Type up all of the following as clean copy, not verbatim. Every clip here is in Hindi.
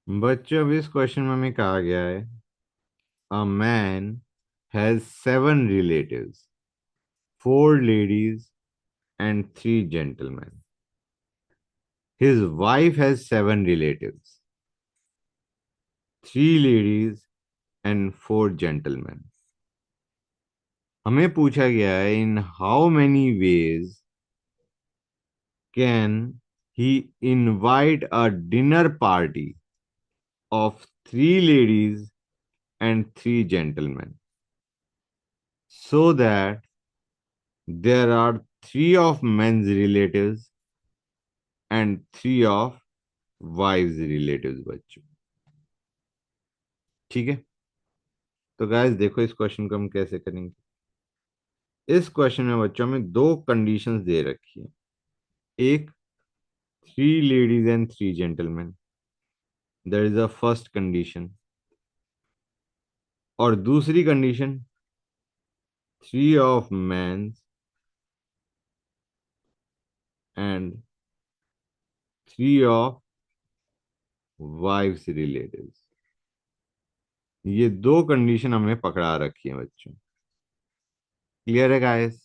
बच्चों अब इस क्वेश्चन में हमें कहा गया है a man has 7 relatives, 4 ladies and 3 gentlemen. His wife has 7 relatives, 3 ladies and 4 gentlemen. हमें पूछा गया है इन how many veg can he invite a dinner party of 3 ladies and 3 gentlemen so that there are 3 of men's relatives and 3 of wives relatives बच्चों। ठीक है, तो गाइस देखो इस क्वेश्चन को हम कैसे करेंगे। इस क्वेश्चन में बच्चों में 2 कंडीशंस दे रखी है। एक, 3 ladies and 3 gentlemen, that is the first condition. और दूसरी condition, 3 of men and 3 of wives relatives। ये 2 कंडीशन हमें पकड़ा रखी है बच्चों। क्लियर है गाइस?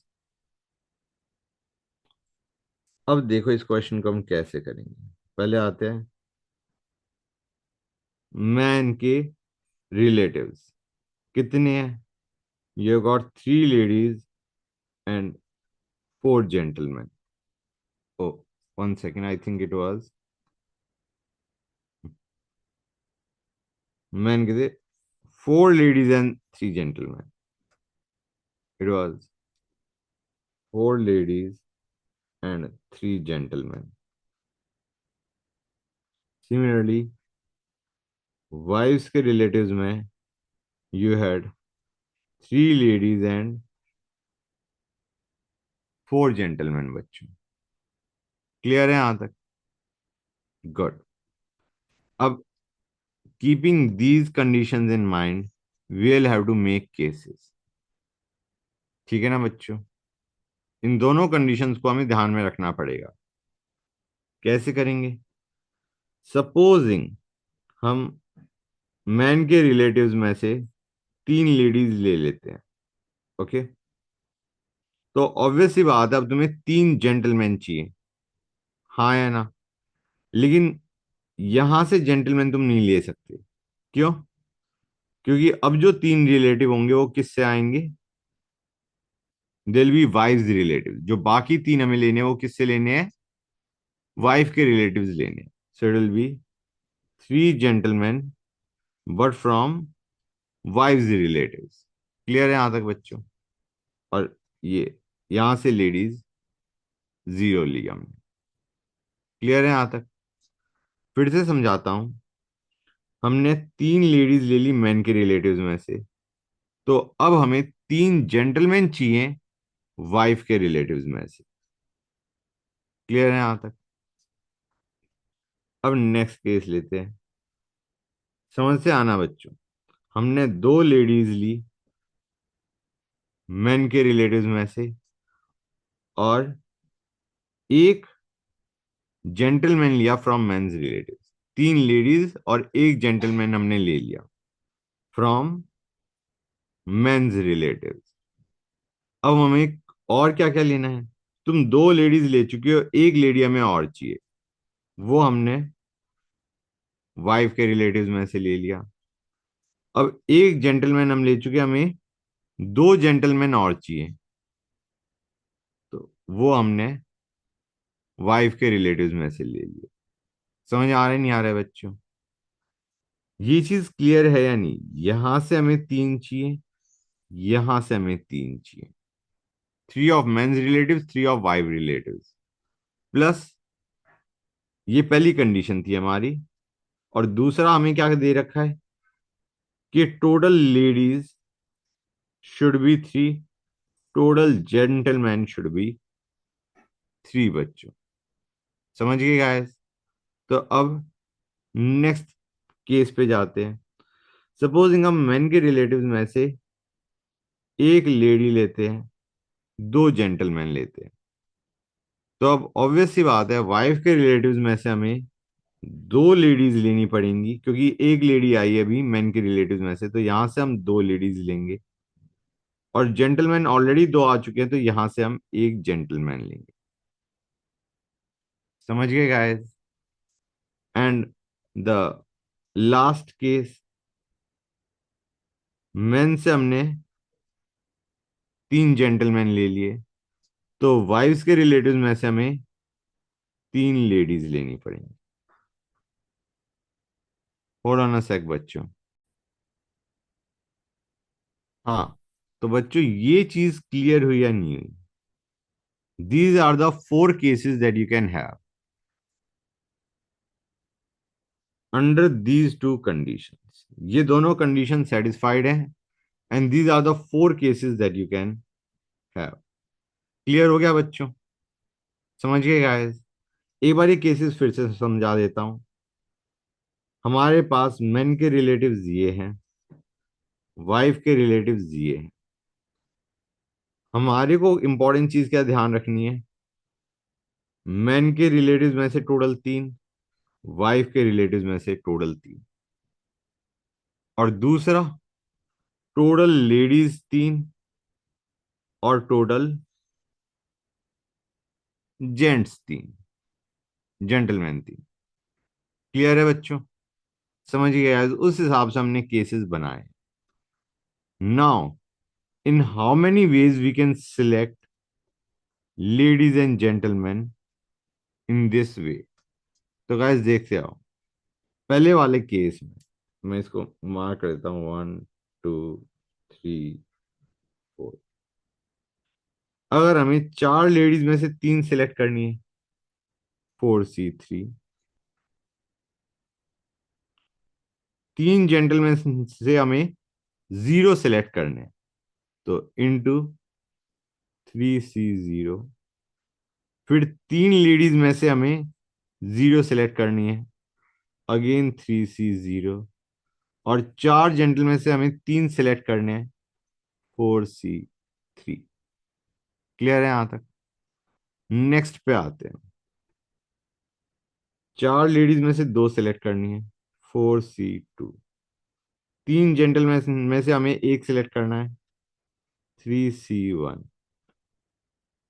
अब देखो इस क्वेश्चन को हम कैसे करेंगे। पहले आते हैं मैन के रिलेटिव्स कितने हैं। You got 3 ladies and 4 gentlemen। Oh, 1 second, I think it was man के थे 4 ladies and 3 gentlemen। It was 4 ladies and 3 gentlemen। Similarly wife's के रिलेटिव्स में you had 3 ladies and 4 gentlemen बच्चों। क्लियर है यहां तक? गुड। अब keeping these conditions in mind we will have to make cases. ठीक है ना बच्चों? इन दोनों कंडीशंस को हमें ध्यान में रखना पड़ेगा। कैसे करेंगे? सपोजिंग हम मैन के रिलेटिव्स में से 3 लेडीज ले लेते हैं। ओके, तो ऑब्वियस सी बात है अब तुम्हें 3 जेंटलमैन चाहिए, हाँ या ना? लेकिन यहां से जेंटलमैन तुम नहीं ले सकते। क्यों? क्योंकि अब जो 3 रिलेटिव होंगे वो किससे आएंगे? दिल बी वाइफ्स रिलेटिव। जो बाकी 3 हमें लेने हैं वो किससे लेने हैं? वाइफ के रिलेटिव्स लेने हैं। So it will be 3 gentleman but from wife's relatives. Clear है यहां तक बच्चों? और ये यहां से लेडीज 0 लिया हमने। क्लियर है यहां तक? फिर से समझाता हूं। हमने 3 लेडीज ले ली मैन के रिलेटिव्स में से, तो अब हमें 3 जेंटलमैन चाहिए वाइफ के रिलेटिव्स में से। क्लियर है यहां तक? अब नेक्स्ट केस लेते हैं। समझ से आना बच्चों। हमने 2 लेडीज ली मैन के रिलेटिव्स में से और एक जेंटलमैन लिया फ्रॉम मेन्स रिलेटिव्स। 3 लेडीज और एक जेंटलमैन हमने ले लिया फ्रॉम मेन्स रिलेटिव्स। अब हमें और क्या क्या लेना है? तुम 2 लेडीज ले चुके हो, एक लेडी हमें और चाहिए, वो हमने वाइफ के रिलेटिव्स में से ले लिया। अब एक जेंटलमैन हम ले चुके, हमें 2 जेंटलमैन और चाहिए, तो वो हमने वाइफ के रिलेटिव्स में से ले लिए। समझ आ रहा है नहीं आ रहा है बच्चों? ये चीज क्लियर है या नहीं? यहां से हमें 3 चाहिए, यहां से हमें 3 चाहिए। 3 of men's relatives, 3 of wife relatives, plus ये पहली कंडीशन थी हमारी। और दूसरा हमें क्या दे रखा है कि total ladies should be 3, total gentleman should be 3 बच्चों। समझ गए गाइस? तो अब नेक्स्ट केस पे जाते हैं। सपोजिंग हम मेन के रिलेटिव्स में से एक लेडी लेते हैं, 2 जेंटलमैन लेते हैं, तो अब ऑब्वियस सी बात है वाइफ के रिलेटिव्स में से हमें दो लेडीज लेनी पड़ेंगी क्योंकि एक लेडी आई है अभी मेन के रिलेटिव्स में से, तो यहां से हम दो लेडीज लेंगे। और जेंटलमैन ऑलरेडी दो आ चुके हैं, तो यहां से हम एक जेंटलमैन लेंगे। समझ गए guys? And the last case, main से हमने तीन जेंटलमैन ले लिए, तो वाइफ्स के रिलेटिव्स में से हमें तीन लेडीज लेनी पड़ेंगी। होल्ड ऑन अ सेक बच्चों। हाँ, तो बच्चों ये चीज क्लियर हुई या नहीं हुई? These are the four cases that you can have under these two conditions. ये दोनों कंडीशन सेटिस्फाइड हैं, and these are the four cases that you can have. Clear हो गया बच्चों? समझ गए गाइस? एक बार ये केसेस फिर से समझा देता हूं। हमारे पास मेन के रिलेटिव्स ये हैं, वाइफ के रिलेटिव्स ये हैं। हमारे को इंपॉर्टेंट चीज क्या ध्यान रखनी है? मेन के रिलेटिव्स में से टोटल तीन, वाइफ के रिलेटिव्स में से टोटल तीन। और दूसरा, टोटल लेडीज तीन और टोटल जेंट्स तीन, जेंटलमैन तीन। क्लियर है बच्चों? समझ गए guys? उस हिसाब से हमने केसेस बनाए। Now, in how many ways we can select ladies and gentleman in this way? तो गाइस देखते आओ। पहले वाले केस में मैं इसको मार्क कर देता हूँ, 1 2 3 4। अगर हमें चार लेडीज में से तीन सिलेक्ट करनी है, 4C3। तीन जेंटलमैन से हमें जीरो सिलेक्ट करने हैं, तो इंटू 3C0। फिर तीन लेडीज में से हमें जीरो सेलेक्ट करनी है, अगेन 3C0। और चार जेंटलमैन से हमें तीन सेलेक्ट करने हैं, 4C3। क्लियर है यहां तक? नेक्स्ट पे आते हैं। चार लेडीज में से दो सेलेक्ट करनी है, 4C2। तीन जेंटलमैन में से हमें एक सिलेक्ट करना है, 3C1।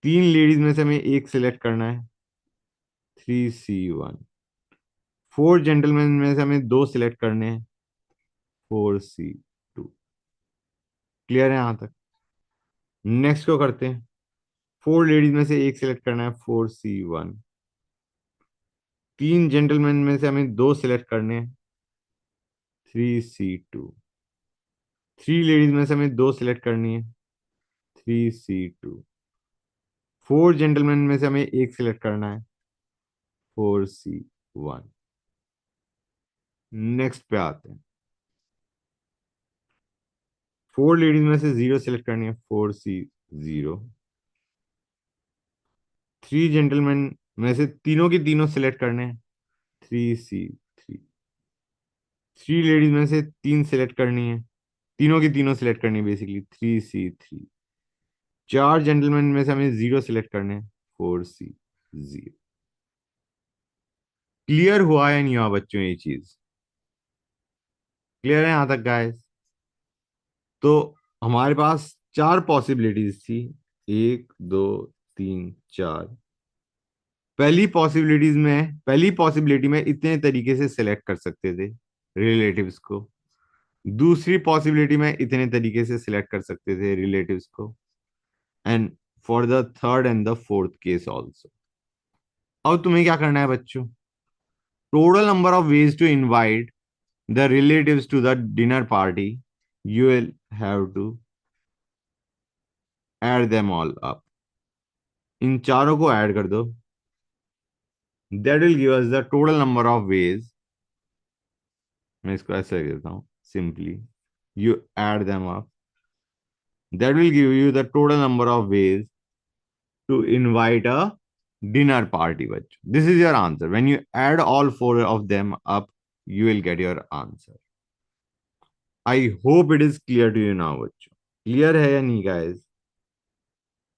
तीन लेडीज में से हमें एक सिलेक्ट करना है, 3C1। फोर जेंटलमैन में से हमें दो सिलेक्ट करने हैं, 4C2। क्लियर है यहां तक? नेक्स्ट को करते हैं। फोर लेडीज में से एक सिलेक्ट करना है, 4C1। तीन जेंटलमैन में से हमें दो सिलेक्ट करने हैं, 3C2। थ्री लेडीज में से हमें दो सिलेक्ट करनी है, 3C2। फोर जेंटलमैन में से हमें एक सिलेक्ट करना है, 4C1। नेक्स्ट पे आते हैं। फोर लेडीज में से जीरो सिलेक्ट करनी है, 4C0। थ्री जेंटलमैन में से तीनों के तीनों सिलेक्ट करने हैं, 3C3। थ्री लेडीज में से तीन सिलेक्ट करनी है, तीनों की तीनों सिलेक्ट करनी है बेसिकली, 3C3। चार जेंटलमैन में से हमें जीरो सिलेक्ट करने हैं, 4C0। क्लियर हुआ या नहीं हुआ बच्चों ये चीज? क्लियर है यहां तक गाइस? तो हमारे पास चार पॉसिबिलिटीज थी, एक दो तीन चार। पहली पॉसिबिलिटी में इतने तरीके से सिलेक्ट कर सकते थे रिलेटिव्स को। दूसरी पॉसिबिलिटी में इतने तरीके से सिलेक्ट कर सकते थे रिलेटिव्स को। And for the third and the fourth case also. अब तुम्हें क्या करना है बच्चों? Total number of ways to invite the relatives to the dinner party, you will have to add them all up. इन चारों को ऐड कर दो। That will give us the total number of ways. मैं इसको ऐसे लिख देता हूँ simply, you add them up. That will give you the total number of ways to invite a dinner party. Bachcho. This is your answer. When you add all four of them up, you will get your answer. I hope it is clear to you now, बच्चों। क्लियर है या नहीं guys?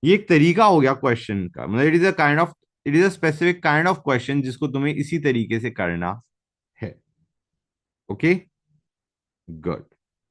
ये एक तरीका हो गया क्वेश्चन का, मतलब it is a specific kind of question जिसको तुम्हें इसी तरीके से करना ओके, गुड।